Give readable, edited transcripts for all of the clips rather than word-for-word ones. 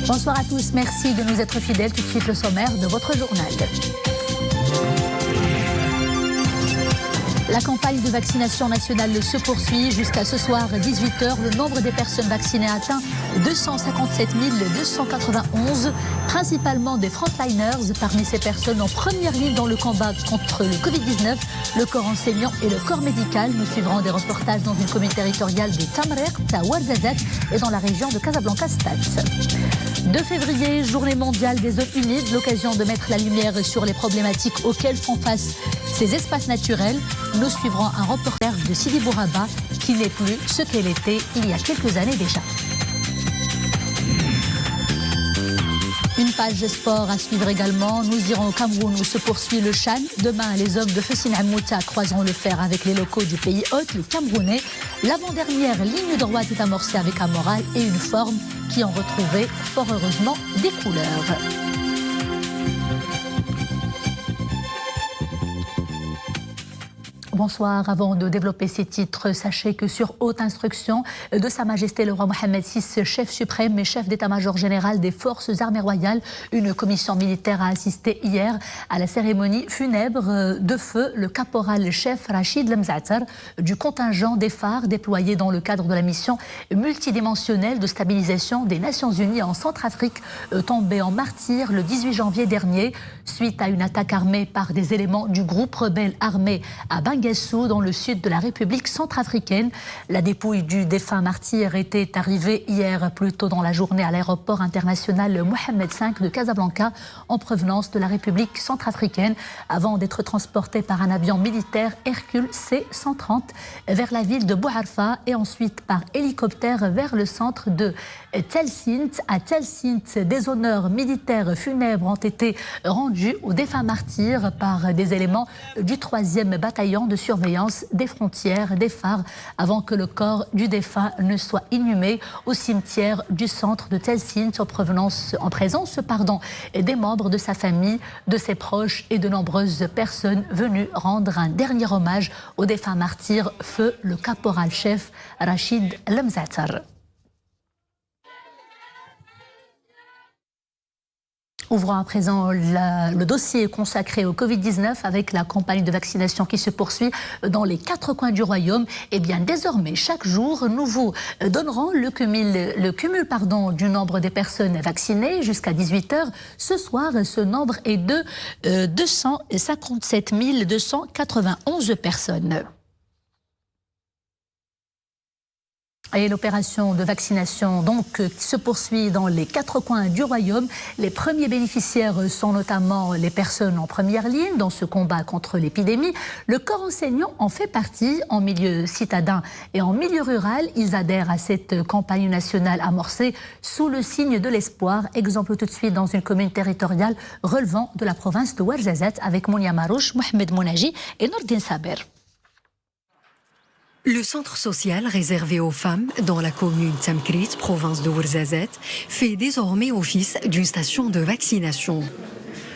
Bonsoir à tous, merci de nous être fidèles. Tout de suite le sommaire de votre journal. La campagne de vaccination nationale se poursuit jusqu'à ce soir 18h. Le nombre des personnes vaccinées atteint 257 291, principalement des frontliners. Parmi ces personnes en première ligne dans le combat contre le Covid-19, le corps enseignant et le corps médical. Nous suivrons des reportages dans une commune territoriale de Tamrek, à Ouarzazate et dans la région de Casablanca-Stade. 2 février, journée mondiale des zones humides, l'occasion de mettre la lumière sur les problématiques auxquelles font face ces espaces naturels. Nous suivrons un reportage de Sidi Bouraba qui n'est plus ce qu'elle était il y a quelques années déjà. Une page sport à suivre également. Nous irons au Cameroun où se poursuit le Chan. Demain, les hommes de Fessine Amouta croiseront le fer avec les locaux du pays hôte, les Camerounais. L'avant-dernière ligne droite est amorcée avec un moral et une forme qui ont retrouvé, fort heureusement, des couleurs. Bonsoir. Avant de développer ces titres, sachez que sur haute instruction de Sa Majesté le roi Mohamed VI, chef suprême et chef d'état-major général des forces armées royales, une commission militaire a assisté hier à la cérémonie funèbre de feu le caporal-chef Rachid Lemzatar du contingent des phares déployé dans le cadre de la mission multidimensionnelle de stabilisation des Nations Unies en Centrafrique, tombé en martyr le 18 janvier dernier suite à une attaque armée par des éléments du groupe rebelle armé à Bangui dans le sud de la République centrafricaine. La dépouille du défunt martyr était arrivée hier plus tôt dans la journée à l'aéroport international Mohamed V de Casablanca en provenance de la République centrafricaine avant d'être transporté par un avion militaire Hercule C-130 vers la ville de Bouarfa et ensuite par hélicoptère vers le centre de Tel Sint. À Tel Sint, des honneurs militaires funèbres ont été rendus au défunt martyr par des éléments du 3e bataillon de surveillance des frontières des phares avant que le corps du défunt ne soit inhumé au cimetière du centre de Tel Sint en présence des membres de sa famille, de ses proches et de nombreuses personnes venues rendre un dernier hommage au défunt martyr feu le caporal-chef Rachid Lemzatar. Ouvrons à présent le dossier consacré au Covid-19 avec la campagne de vaccination qui se poursuit dans les 4 coins du royaume. Et bien désormais, chaque jour, nous vous donnerons le cumul du nombre des personnes vaccinées jusqu'à 18h. Ce soir, ce nombre est de 257 291 personnes. Et l'opération de vaccination se poursuit dans les 4 coins du royaume. Les premiers bénéficiaires sont notamment les personnes en première ligne dans ce combat contre l'épidémie. Le corps enseignant en fait partie en milieu citadin et en milieu rural. Ils adhèrent à cette campagne nationale amorcée sous le signe de l'espoir. Exemple tout de suite dans une commune territoriale relevant de la province de Ouarzazate avec Mounia Marouche, Mohamed Mounaji et Nordin Saber. Le centre social réservé aux femmes dans la commune Tamkrit, province de Ouarzazate, fait désormais office d'une station de vaccination.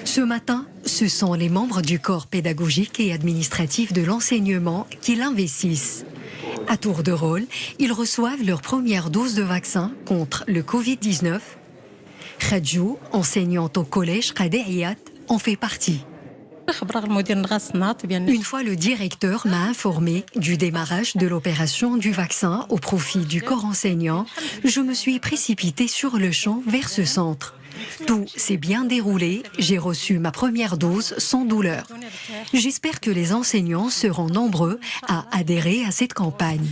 Ce matin, ce sont les membres du corps pédagogique et administratif de l'enseignement qui l'investissent. À tour de rôle, ils reçoivent leur première dose de vaccin contre le Covid-19. Khadjou, enseignante au collège Qadéiat, en fait partie. Une fois le directeur m'a informé du démarrage de l'opération du vaccin au profit du corps enseignant, je me suis précipitée sur le champ vers ce centre. Tout s'est bien déroulé, j'ai reçu ma première dose sans douleur. J'espère que les enseignants seront nombreux à adhérer à cette campagne.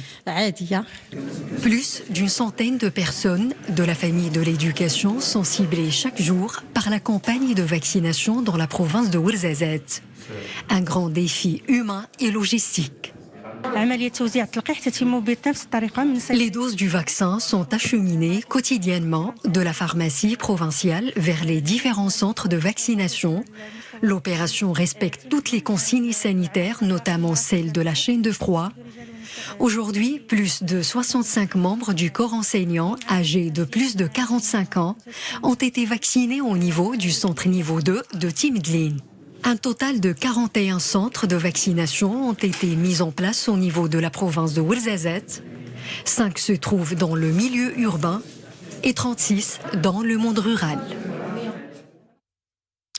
Plus d'une centaine de personnes de la famille de l'éducation sont ciblées chaque jour par la campagne de vaccination dans la province de Ouarzazate. Un grand défi humain et logistique. Les doses du vaccin sont acheminées quotidiennement de la pharmacie provinciale vers les différents centres de vaccination. L'opération respecte toutes les consignes sanitaires, notamment celles de la chaîne de froid. Aujourd'hui, plus de 65 membres du corps enseignant âgés de plus de 45 ans ont été vaccinés au niveau du centre niveau 2 de Timdline. Un total de 41 centres de vaccination ont été mis en place au niveau de la province de Ouarzazate. 5 se trouvent dans le milieu urbain. et 36 dans le monde rural.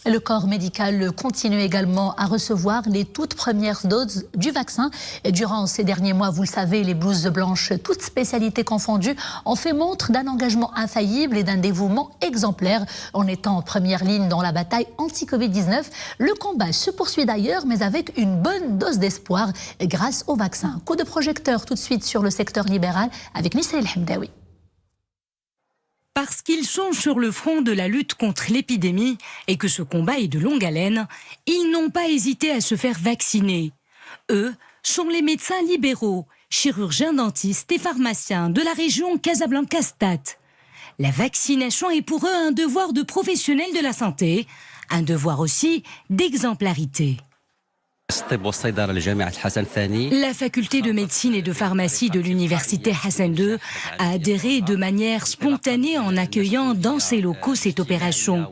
Le corps médical continue également à recevoir les toutes premières doses du vaccin. Et durant ces derniers mois, vous le savez, les blouses blanches, toutes spécialités confondues, ont fait montre d'un engagement infaillible et d'un dévouement exemplaire en étant en première ligne dans la bataille anti-Covid-19. Le combat se poursuit d'ailleurs, mais avec une bonne dose d'espoir grâce au vaccin. Coup de projecteur tout de suite sur le secteur libéral avec Nissa El Hamdaoui. Parce qu'ils sont sur le front de la lutte contre l'épidémie et que ce combat est de longue haleine, ils n'ont pas hésité à se faire vacciner. Eux sont les médecins libéraux, chirurgiens dentistes et pharmaciens de la région Casablanca-Stade. La vaccination est pour eux un devoir de professionnels de la santé, un devoir aussi d'exemplarité. La faculté de médecine et de pharmacie de l'université Hassan II a adhéré de manière spontanée en accueillant dans ses locaux cette opération,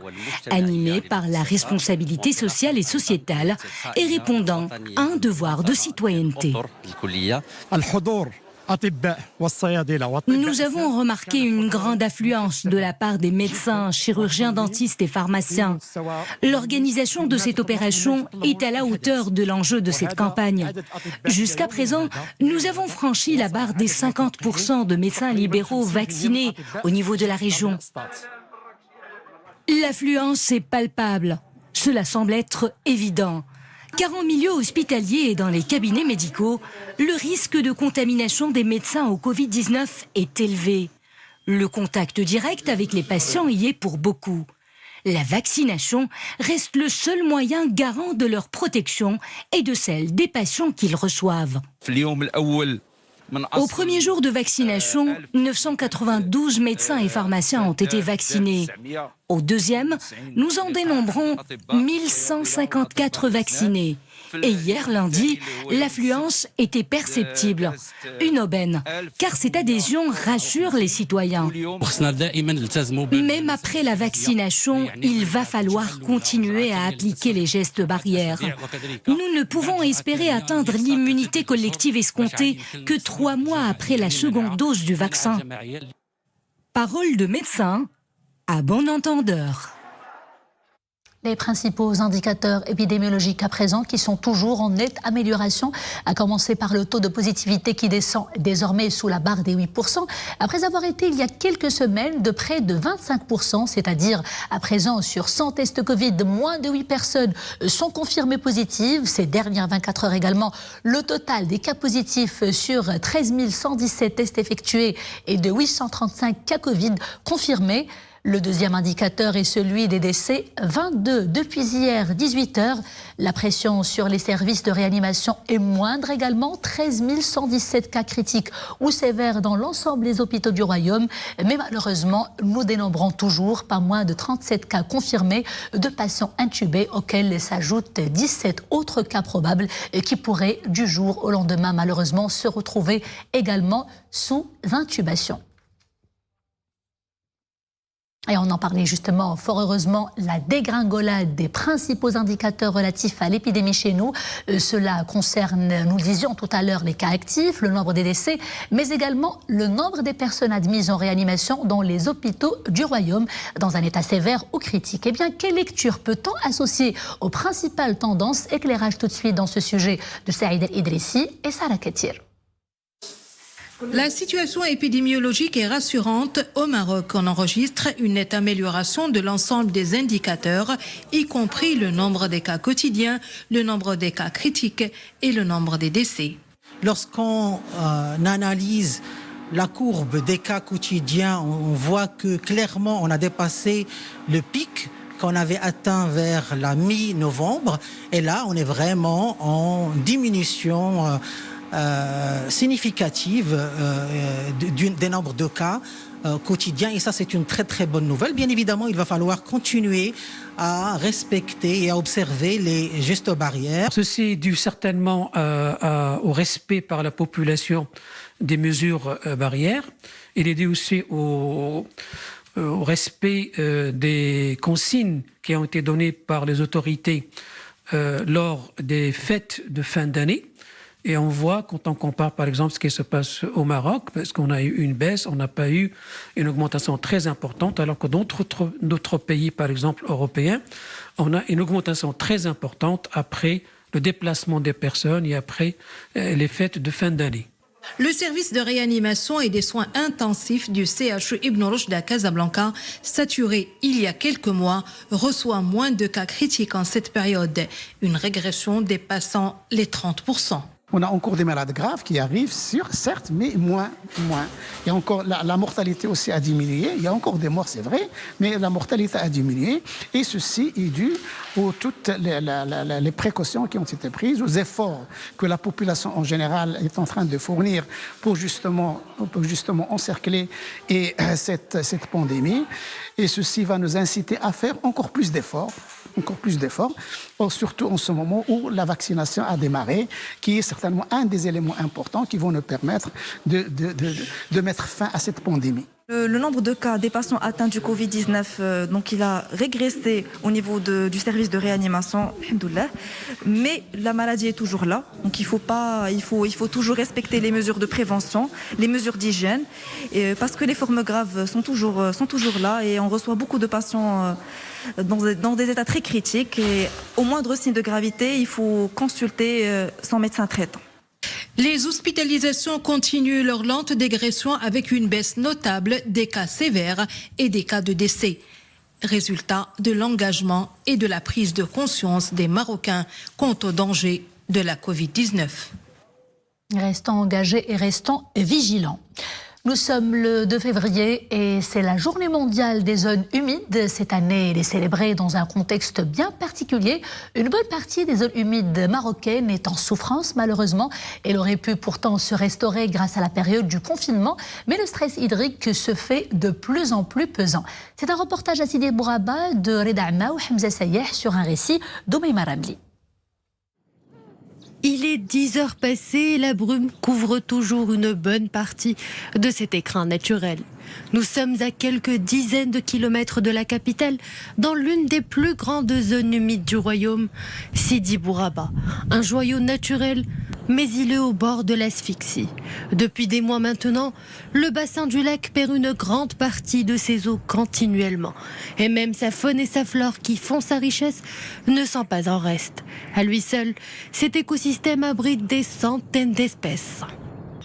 animée par la responsabilité sociale et sociétale et répondant à un devoir de citoyenneté. Nous avons remarqué une grande affluence de la part des médecins, chirurgiens dentistes et pharmaciens. L'organisation de cette opération est à la hauteur de l'enjeu de cette campagne. Jusqu'à présent, nous avons franchi la barre des 50% de médecins libéraux vaccinés au niveau de la région. L'affluence est palpable. Cela semble être évident. Car en milieu hospitalier et dans les cabinets médicaux, le risque de contamination des médecins au Covid-19 est élevé. Le contact direct avec les patients y est pour beaucoup. La vaccination reste le seul moyen garant de leur protection et de celle des patients qu'ils reçoivent. Au premier jour de vaccination, 992 médecins et pharmaciens ont été vaccinés. Au deuxième, nous en dénombrons 1154 vaccinés. Et hier lundi, l'affluence était perceptible. Une aubaine, car cette adhésion rassure les citoyens. Même après la vaccination, il va falloir continuer à appliquer les gestes barrières. Nous ne pouvons espérer atteindre l'immunité collective escomptée que 3 mois après la seconde dose du vaccin. Parole de médecin, à bon entendeur. Les principaux indicateurs épidémiologiques à présent qui sont toujours en nette amélioration, à commencer par le taux de positivité qui descend désormais sous la barre des 8%, après avoir été il y a quelques semaines de près de 25%, c'est-à-dire à présent sur 100 tests Covid, moins de 8 personnes sont confirmées positives. Ces dernières 24 heures également, le total des cas positifs sur 13 117 tests effectués et de 835 cas Covid confirmés. Le deuxième indicateur est celui des décès, 22 depuis hier, 18h. La pression sur les services de réanimation est moindre également, 13 117 cas critiques ou sévères dans l'ensemble des hôpitaux du Royaume. Mais malheureusement, nous dénombrons toujours pas moins de 37 cas confirmés de patients intubés auxquels s'ajoutent 17 autres cas probables qui pourraient du jour au lendemain malheureusement se retrouver également sous intubation. Et on en parlait justement, fort heureusement, la dégringolade des principaux indicateurs relatifs à l'épidémie chez nous. Cela concerne, nous le disions tout à l'heure, les cas actifs, le nombre des décès, mais également le nombre des personnes admises en réanimation dans les hôpitaux du Royaume, dans un état sévère ou critique. Eh bien, quelle lecture peut-on associer aux principales tendances? Éclairage tout de suite dans ce sujet de Saïd El-Idrissi et Sarah Katir. La situation épidémiologique est rassurante. Au Maroc, on enregistre une nette amélioration de l'ensemble des indicateurs, y compris le nombre des cas quotidiens, le nombre des cas critiques et le nombre des décès. Lorsqu'on analyse la courbe des cas quotidiens, on voit que clairement on a dépassé le pic qu'on avait atteint vers la mi-novembre. Et là, on est vraiment en diminution significative des nombres de cas quotidiens, et ça c'est une très très bonne nouvelle. Bien évidemment, il va falloir continuer à respecter et à observer les gestes barrières. Ceci est dû certainement au respect par la population des mesures barrières. Il est dû aussi au respect des consignes qui ont été données par les autorités lors des fêtes de fin d'année. Et on voit, quand on compare par exemple ce qui se passe au Maroc, parce qu'on a eu une baisse, on n'a pas eu une augmentation très importante, alors que dans d'autres pays, par exemple européens, on a une augmentation très importante après le déplacement des personnes et après les fêtes de fin d'année. Le service de réanimation et des soins intensifs du CHU Ibn Rushd à Casablanca, saturé il y a quelques mois, reçoit moins de cas critiques en cette période, une régression dépassant les 30%. On a encore des malades graves qui arrivent, certes, mais moins. Il y a encore la mortalité aussi a diminué. Il y a encore des morts, c'est vrai, mais la mortalité a diminué. Et ceci est dû à toutes les précautions qui ont été prises, aux efforts que la population en général est en train de fournir pour justement encercler cette pandémie. Et ceci va nous inciter à faire encore plus d'efforts, surtout en ce moment où la vaccination a démarré, qui est certainement un des éléments importants qui vont nous permettre de mettre fin à cette pandémie. Le nombre de cas des patients atteints du Covid-19, donc il a régressé au niveau du service de réanimation, alhamdoulilah, mais la maladie est toujours là. Donc il faut toujours respecter les mesures de prévention, les mesures d'hygiène, parce que les formes graves sont toujours là et on reçoit beaucoup de patients dans des états très critiques. Et au moindre signe de gravité, il faut consulter son médecin traitant. Les hospitalisations continuent leur lente dégression avec une baisse notable des cas sévères et des cas de décès. Résultat de l'engagement et de la prise de conscience des Marocains quant au danger de la Covid-19. Restons engagés et restons vigilants. Nous sommes le 2 février et c'est la journée mondiale des zones humides. Cette année, elle est célébrée dans un contexte bien particulier. Une bonne partie des zones humides marocaines est en souffrance, malheureusement. Elle aurait pu pourtant se restaurer grâce à la période du confinement, mais le stress hydrique se fait de plus en plus pesant. C'est un reportage à Sidi Bouraba de Reda Amma ou Hamza Sayeh sur un récit d'Oumaima Ramli. Il est 10 heures passées et la brume couvre toujours une bonne partie de cet écrin naturel. Nous sommes à quelques dizaines de kilomètres de la capitale, dans l'une des plus grandes zones humides du royaume, Sidi Bouraba. Un joyau naturel, mais il est au bord de l'asphyxie. Depuis des mois maintenant, le bassin du lac perd une grande partie de ses eaux continuellement. Et même sa faune et sa flore qui font sa richesse ne sont pas en reste. À lui seul, cet écosystème abrite des centaines d'espèces.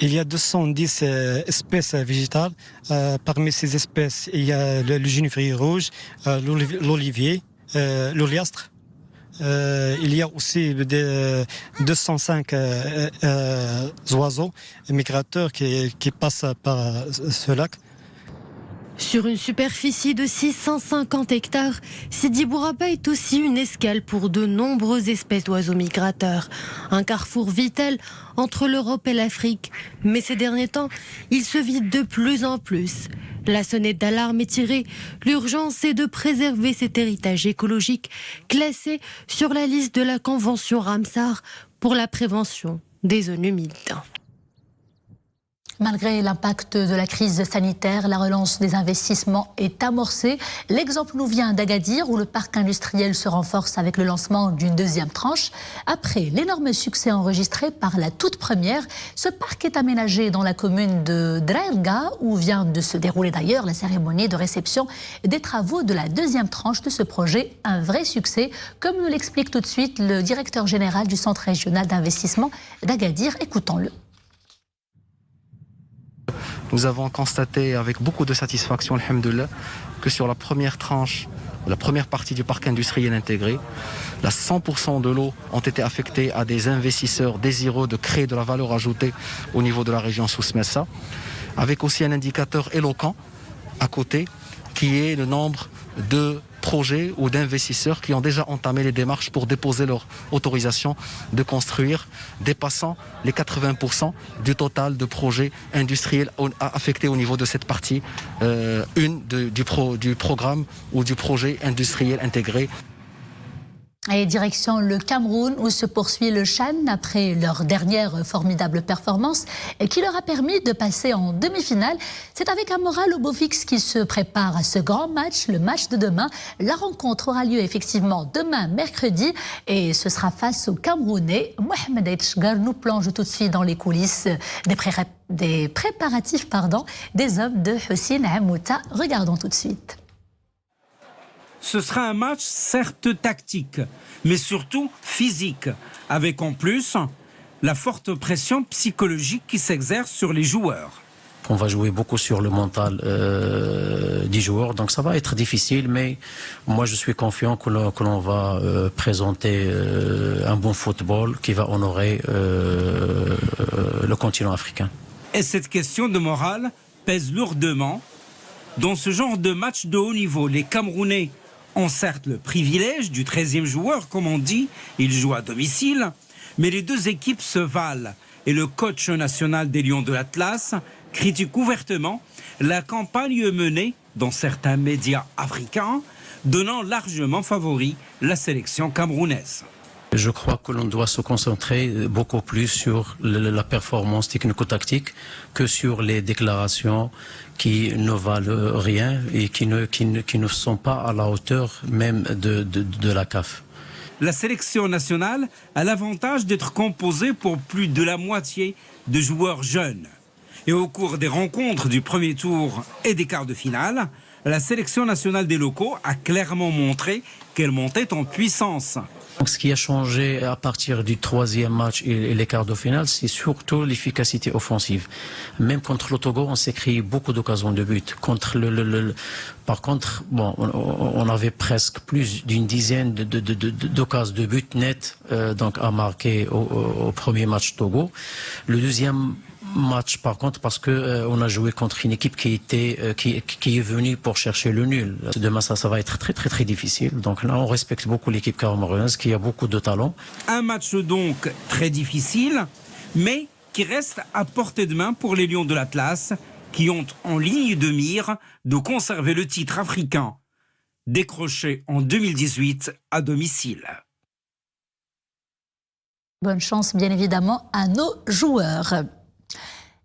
Il y a 210 espèces végétales. Parmi ces espèces, il y a le genévrier rouge, l'olivier, l'oliastre. Il y a aussi 205 oiseaux migrateurs qui passent par ce lac. Sur une superficie de 650 hectares, Sidi Bouraba est aussi une escale pour de nombreuses espèces d'oiseaux migrateurs. Un carrefour vital entre l'Europe et l'Afrique. Mais ces derniers temps, il se vide de plus en plus. La sonnette d'alarme est tirée. L'urgence est de préserver cet héritage écologique classé sur la liste de la Convention Ramsar pour la prévention des zones humides. Malgré l'impact de la crise sanitaire, la relance des investissements est amorcée. L'exemple nous vient d'Agadir où le parc industriel se renforce avec le lancement d'une deuxième tranche. Après l'énorme succès enregistré par la toute première, ce parc est aménagé dans la commune de Draerga où vient de se dérouler d'ailleurs la cérémonie de réception des travaux de la deuxième tranche de ce projet. Un vrai succès, comme nous l'explique tout de suite le directeur général du Centre régional d'investissement d'Agadir. Écoutons-le. Nous avons constaté avec beaucoup de satisfaction, alhamdoulilah, que sur la première tranche, la première partie du parc industriel intégré, 100% de l'eau ont été affectés à des investisseurs désireux de créer de la valeur ajoutée au niveau de la région Souss-Messa, avec aussi un indicateur éloquent à côté, qui est le nombre de projets ou d'investisseurs qui ont déjà entamé les démarches pour déposer leur autorisation de construire, dépassant les 80% du total de projets industriels affectés au niveau de cette partie du programme ou du projet industriel intégré. Et direction le Cameroun où se poursuit le CHAN après leur dernière formidable performance et qui leur a permis de passer en demi-finale. C'est avec un moral au beau fixe qui se prépare à ce grand match, le match de demain. La rencontre aura lieu effectivement demain mercredi et ce sera face aux Camerounais. Mohamed Aïtchgar nous plonge tout de suite dans les coulisses des préparatifs des hommes de Houssine Ammouta. Regardons tout de suite. Ce sera un match certes tactique, mais surtout physique, avec en plus la forte pression psychologique qui s'exerce sur les joueurs. On va jouer beaucoup sur le mental des joueurs, donc ça va être difficile, mais moi je suis confiant que l'on va présenter un bon football qui va honorer le continent africain. Et cette question de morale pèse lourdement. Dans ce genre de match de haut niveau, les Camerounais ont certes le privilège du 13e joueur, comme on dit, ils jouent à domicile, mais les deux équipes se valent. Et le coach national des Lions de l'Atlas critique ouvertement la campagne menée dans certains médias africains, donnant largement favori la sélection camerounaise. Je crois que l'on doit se concentrer beaucoup plus sur la performance technico-tactique que sur les déclarations qui ne valent rien et qui ne sont pas à la hauteur même de la CAF. La sélection nationale a l'avantage d'être composée pour plus de la moitié de joueurs jeunes. Et au cours des rencontres du premier tour et des quarts de finale, la sélection nationale des locaux a clairement montré qu'elle montait en puissance. Donc, ce qui a changé à partir du 3e match et les quarts de finale, c'est surtout l'efficacité offensive. Même contre le Togo, on s'est créé beaucoup d'occasions de but. Par contre, on avait presque plus d'une dizaine d'occasions de but net donc à marquer au premier match Togo. Le deuxième match, par contre, parce que on a joué contre une équipe qui est venue pour chercher le nul. Demain, ça va être très très très difficile. Donc là, on respecte beaucoup l'équipe camerounaise qui a beaucoup de talent. Un match donc très difficile, mais qui reste à portée de main pour les Lions de l'Atlas, qui ont en ligne de mire de conserver le titre africain, décroché en 2018 à domicile. Bonne chance, bien évidemment, à nos joueurs.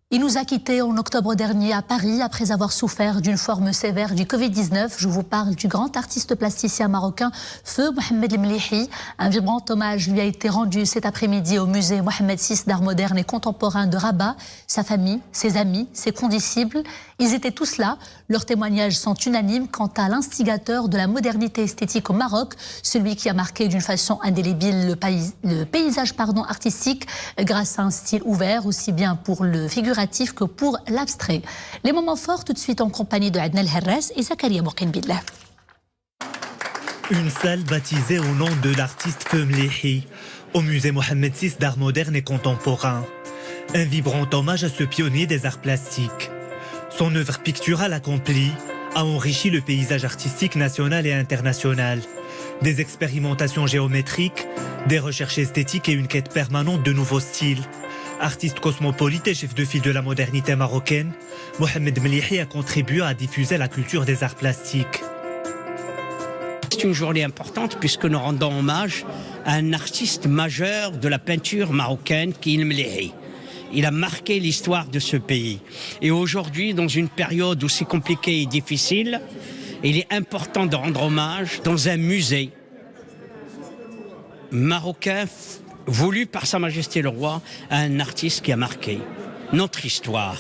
Il nous a quittés en octobre dernier à Paris après avoir souffert d'une forme sévère du Covid-19. Je vous parle du grand artiste plasticien marocain Feu Mohamed Mlihi. Un vibrant hommage lui a été rendu cet après-midi au musée Mohamed VI d'art moderne et contemporain de Rabat. Sa famille, ses amis, ses condisciples, ils étaient tous là. Leurs témoignages sont unanimes quant à l'instigateur de la modernité esthétique au Maroc, celui qui a marqué d'une façon indélébile le paysage artistique grâce à un style ouvert, aussi bien pour le figuratif que pour l'abstrait. Les moments forts tout de suite en compagnie de Adna El-Harras et Zakaria Boukenbillah. Une salle baptisée au nom de l'artiste Feu Mlihi, au musée Mohamed VI d'art moderne et contemporain. Un vibrant hommage à ce pionnier des arts plastiques. Son œuvre picturale accomplie a enrichi le paysage artistique national et international. Des expérimentations géométriques, des recherches esthétiques et une quête permanente de nouveaux styles. Artiste cosmopolite et chef de file de la modernité marocaine, Mohamed Mlihi a contribué à diffuser la culture des arts plastiques. C'est une journée importante puisque nous rendons hommage à un artiste majeur de la peinture marocaine qui est Mlihi. Il a marqué l'histoire de ce pays. Et aujourd'hui, dans une période aussi compliquée et difficile, il est important de rendre hommage dans un musée marocain voulu par Sa Majesté le Roi à un artiste qui a marqué notre histoire.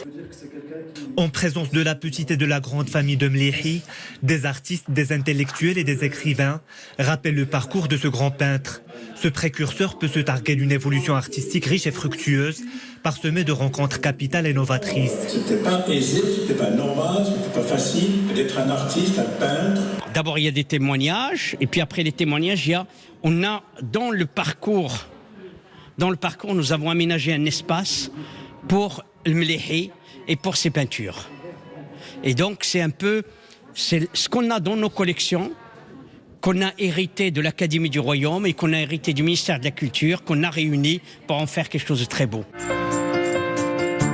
En présence de la petite et de la grande famille de Mlihi, des artistes, des intellectuels et des écrivains rappellent le parcours de ce grand peintre. Ce précurseur peut se targuer d'une évolution artistique riche et fructueuse, parsemée de rencontres capitales et novatrices. C'était pas aisé, c'était pas normal, c'était pas facile d'être un artiste, un peintre. D'abord, il y a des témoignages, et puis après les témoignages, on a dans le parcours, nous avons aménagé un espace pour le Mlihi et pour ses peintures. Et donc, c'est ce qu'on a dans nos collections, qu'on a hérité de l'Académie du Royaume et qu'on a hérité du ministère de la Culture, qu'on a réuni pour en faire quelque chose de très beau.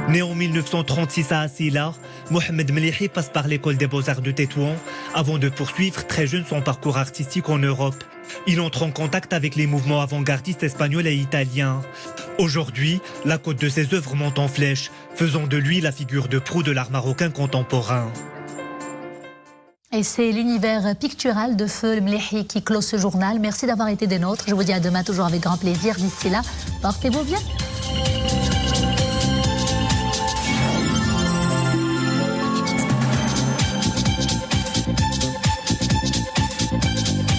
Né en 1936 à Assila, Mohamed Melihi passe par l'école des beaux-arts de Tétouan avant de poursuivre très jeune son parcours artistique en Europe. Il entre en contact avec les mouvements avant-gardistes espagnols et italiens. Aujourd'hui, la cote de ses œuvres monte en flèche, faisant de lui la figure de proue de l'art marocain contemporain. Et c'est l'univers pictural de Feu Melihi qui clôt ce journal. Merci d'avoir été des nôtres. Je vous dis à demain, toujours avec grand plaisir. D'ici là, portez-vous bien.